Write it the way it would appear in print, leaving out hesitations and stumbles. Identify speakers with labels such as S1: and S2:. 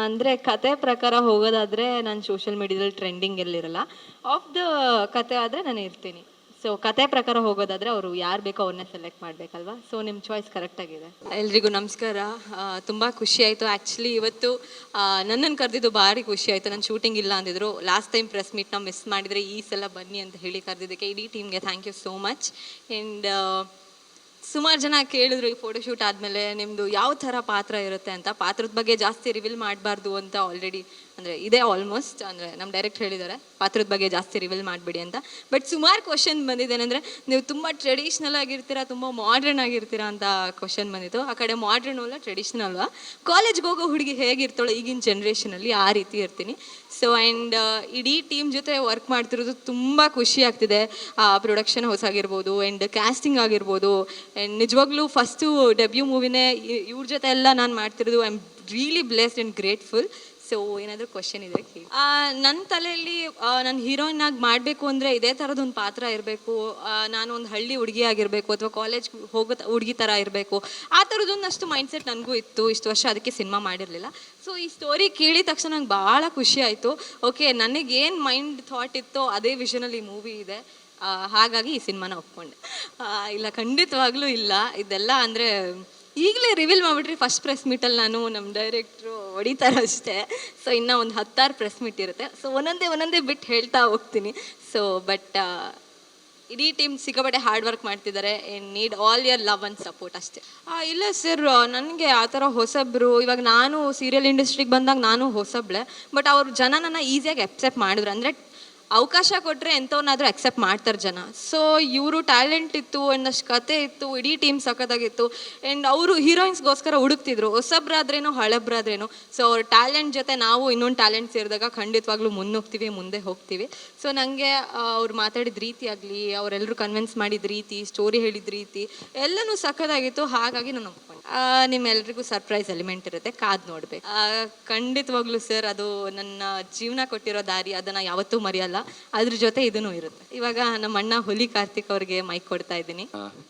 S1: ಅಂದರೆ ಕತೆ ಪ್ರಕಾರ ಹೋಗೋದಾದರೆ ನಾನು ಸೋಷಿಯಲ್ ಮೀಡಿಯಾದಲ್ಲಿ ಟ್ರೆಂಡಿಂಗ್ ಎಲ್ಲಿರಲ್ಲ. ಆಫ್ ದ ಕತೆ ಆದರೆ ನಾನು ಇರ್ತೀನಿ. ಸೊ ಕತೆ ಪ್ರಕಾರ ಹೋಗೋದಾದರೆ ಅವರು ಯಾರು ಬೇಕೋ ಅವ್ರನ್ನೇ ಸೆಲೆಕ್ಟ್ ಮಾಡಬೇಕಲ್ವಾ. ಸೊ ನಿಮ್ಮ ಚಾಯ್ಸ್ ಕರೆಕ್ಟಾಗಿದೆ.
S2: ಎಲ್ರಿಗೂ ನಮಸ್ಕಾರ. ತುಂಬ ಖುಷಿ ಆಯಿತು. ಆ್ಯಕ್ಚುಲಿ ಇವತ್ತು ನನ್ನನ್ನು ಕರೆದಿದ್ದು ಭಾರಿ ಖುಷಿ ಆಯಿತು. ನನ್ನ ಶೂಟಿಂಗ್ ಇಲ್ಲ ಅಂದಿದ್ರು. ಲಾಸ್ಟ್ ಟೈಮ್ ಪ್ರೆಸ್ ಮೀಟ್ನ ಮಿಸ್ ಮಾಡಿದರೆ ಈ ಸಲ ಬನ್ನಿ ಅಂತ ಹೇಳಿ ಕರೆದಿದ್ದಕ್ಕೆ ಇಡೀ ಟೀಮ್ಗೆ thank you so much. And ಸುಮಾರು ಜನ ಕೇಳಿದ್ರು ಈ ಫೋಟೋಶೂಟ್ ಆದಮೇಲೆ ನಿಮ್ಮದು ಯಾವ ಥರ ಪಾತ್ರ ಇರುತ್ತೆ ಅಂತ. ಪಾತ್ರದ ಬಗ್ಗೆ ಜಾಸ್ತಿ ರಿವೀಲ್ ಮಾಡಬಾರ್ದು ಅಂತ ಆಲ್ರೆಡಿ ಅಂದರೆ ಇದೆ ಆಲ್ಮೋಸ್ಟ್. ಅಂದರೆ ನಮ್ಮ ಡೈರೆಕ್ಟ್ ಹೇಳಿದ್ದಾರೆ ಪಾತ್ರದ ಬಗ್ಗೆ ಜಾಸ್ತಿ ರಿವೀಲ್ ಮಾಡಬೇಡಿ ಅಂತ. ಬಟ್ ಸುಮಾರು ಕ್ವಶನ್ ಬಂದಿದ್ದೇನೆಂದರೆ ನೀವು ತುಂಬ ಟ್ರೆಡಿಷ್ನಲ್ ಆಗಿರ್ತೀರಾ, ತುಂಬ ಮಾಡ್ರನ್ ಆಗಿರ್ತೀರಾ ಅಂತ ಕ್ವಶನ್ ಬಂದಿತ್ತು. ಆ ಕಡೆ ಮಾಡ್ರನ್ ಅಲ್ಲ ಟ್ರೆಡಿಷ್ನಲ್ ಅಲ್ವಾ. ಕಾಲೇಜ್ಗೆ ಹೋಗೋ ಹುಡುಗಿ ಹೇಗಿರ್ತಾಳೋ ಈಗಿನ ಜನ್ರೇಷನಲ್ಲಿ ಆ ರೀತಿ ಇರ್ತೀನಿ. ಸೊ ಆ್ಯಂಡ್ ಇಡೀ ಟೀಮ್ ಜೊತೆ ವರ್ಕ್ ಮಾಡ್ತಿರೋದು ತುಂಬ ಖುಷಿ ಆಗ್ತಿದೆ. ಪ್ರೊಡಕ್ಷನ್ ಹೌಸ್ ಆಗಿರ್ಬೋದು ಆ್ಯಂಡ್ ಕ್ಯಾಸ್ಟಿಂಗ್ ಆಗಿರ್ಬೋದು. ಆ್ಯಂಡ್ ನಿಜವಾಗ್ಲೂ ಫಸ್ಟು ಡೆಬ್ಯೂ ಮೂವಿನೇ ಇವ್ರ ಜೊತೆ ಎಲ್ಲ ನಾನು ಮಾಡ್ತಿರೋದು. I am really blessed and grateful. So ಏನಾದರೂ ಕ್ವಶನ್ ಇದ್ರೆ ಕೇಳಿ. ನನ್ನ ತಲೆಯಲ್ಲಿ ನಾನು ಹೀರೋಯಿನ್ ಆಗಿ ಮಾಡಬೇಕು ಅಂದರೆ ಇದೇ ಥರದೊಂದು ಪಾತ್ರ ಇರಬೇಕು. ನಾನು ಒಂದು ಹಳ್ಳಿ ಹುಡುಗಿ ಆಗಿರಬೇಕು ಅಥವಾ ಕಾಲೇಜ್ ಹೋಗೋ ಹುಡುಗಿ ಥರ ಇರಬೇಕು. ಆ ಥರದೊಂದಷ್ಟು ಮೈಂಡ್ಸೆಟ್ ನನಗೂ ಇತ್ತು. ಇಷ್ಟು ವರ್ಷ ಅದಕ್ಕೆ ಸಿನಿಮಾ ಮಾಡಿರಲಿಲ್ಲ. ಸೊ ಈ ಸ್ಟೋರಿ ಕೇಳಿದ ತಕ್ಷಣ ನಂಗೆ ಭಾಳ ಖುಷಿ ಆಯಿತು. ಓಕೆ, ನನಗೇನು ಮೈಂಡ್ ಥಾಟ್ ಇತ್ತೋ ಅದೇ ವಿಷನಲ್ಲಿ ಈ ಮೂವಿ ಇದೆ. ಹಾಗಾಗಿ ಈ ಸಿನಿಮಾನ ಒಪ್ಕೊಂಡೆ. ಇಲ್ಲ, ಖಂಡಿತವಾಗ್ಲೂ ಇಲ್ಲ. ಇದೆಲ್ಲ ಅಂದರೆ ಈಗಲೇ ರಿವೀಲ್ ಮಾಡಿಬಿಟ್ರಿ ಫಸ್ಟ್ ಪ್ರೆಸ್ ಮೀಟಲ್ಲಿ ನಾನು ನಮ್ಮ ಡೈರೆಕ್ಟ್ರು ಹೊಡಿತಾರೆ ಅಷ್ಟೇ. ಸೊ ಇನ್ನೂ ಒಂದು 10 ಪ್ರೆಸ್ ಮೀಟ್ ಇರುತ್ತೆ. ಸೊ ಒಂದೊಂದೇ ಬಿಟ್ಟು ಹೇಳ್ತಾ ಹೋಗ್ತೀನಿ. ಸೊ ಬಟ್ ಇಡೀ ಟೀಮ್ ಸಿಕ್ಕಾಪಟ್ಟೆ ಹಾರ್ಡ್ ವರ್ಕ್ ಮಾಡ್ತಿದ್ದಾರೆ. And need all your love and support ಅಷ್ಟೇ. ಇಲ್ಲ ಸರ್, ನನಗೆ ಆ ಥರ ಹೊಸಬ್ರು, ಇವಾಗ ನಾನು ಸೀರಿಯಲ್ ಇಂಡಸ್ಟ್ರಿಗೆ ಬಂದಾಗ ನಾನು ಹೊಸಬ್ಳೆ. ಬಟ್ ಅವ್ರ ಜನ ನನ್ನ ಈಸಿಯಾಗಿ ಅಕ್ಸೆಪ್ಟ್ ಮಾಡಿದ್ರು. ಅಂದರೆ ಅವಕಾಶ ಕೊಟ್ಟರೆ ಎಂಥವನ್ನಾದರೂ ಅಕ್ಸೆಪ್ಟ್ ಮಾಡ್ತಾರೆ ಜನ. ಸೊ ಇವರು ಟ್ಯಾಲೆಂಟ್ ಇತ್ತು, ಒಂದಷ್ಟು ಕತೆ ಇತ್ತು, ಇಡೀ ಟೀಮ್ ಸಖತ್ತಾಗಿತ್ತು. ಆ್ಯಂಡ್ ಅವರು ಹೀರೋಯಿನ್ಸ್ಗೋಸ್ಕರ ಹುಡುಕ್ತಿದ್ರು, ಹೊಸಬ್ರಾದ್ರೇನೋ ಹಳಬ್ರಾದ್ರೇನೋ. ಸೊ ಅವ್ರ ಟ್ಯಾಲೆಂಟ್ ಜೊತೆ ನಾವು ಇನ್ನೊಂದು ಟ್ಯಾಲೆಂಟ್ ಸೇರಿದಾಗ ಖಂಡಿತವಾಗ್ಲೂ ಮುಂದೆ ಹೋಗ್ತೀವಿ. ಸೊ ನನಗೆ ಅವ್ರು ಮಾತಾಡಿದ ರೀತಿ ಆಗಲಿ, ಅವರೆಲ್ಲರೂ ಕನ್ವಿನ್ಸ್ ಮಾಡಿದ ರೀತಿ, ಸ್ಟೋರಿ ಹೇಳಿದ ರೀತಿ ಎಲ್ಲನೂ ಸಖತ್ತಾಗಿತ್ತು. ಹಾಗಾಗಿ ನಾನು ಒಪ್ಕೊಂಡೆ. ನಿಮ್ಮೆಲ್ರಿಗೂ ಸರ್ಪ್ರೈಸ್ ಎಲಿಮೆಂಟ್ ಇರುತ್ತೆ, ಕಾದು ನೋಡಬೇಕು. ಖಂಡಿತವಾಗ್ಲೂ ಸರ್, ಅದು ನನ್ನ ಜೀವನ ಕೊಟ್ಟಿರೋ ದಾರಿ, ಅದನ್ನು ಯಾವತ್ತೂ ಮರೆಯಲ್ಲ. ಅದ್ರ ಜೊತೆ ಇದೂ ಇರುತ್ತೆ. ಇವಾಗ ನಮ್ಮ ಅಣ್ಣ ಹುಲಿ ಕಾರ್ತಿಕ್ ಅವ್ರಿಗೆ ಮೈಕ್ ಕೊಡ್ತಾ ಇದ್ದೀನಿ.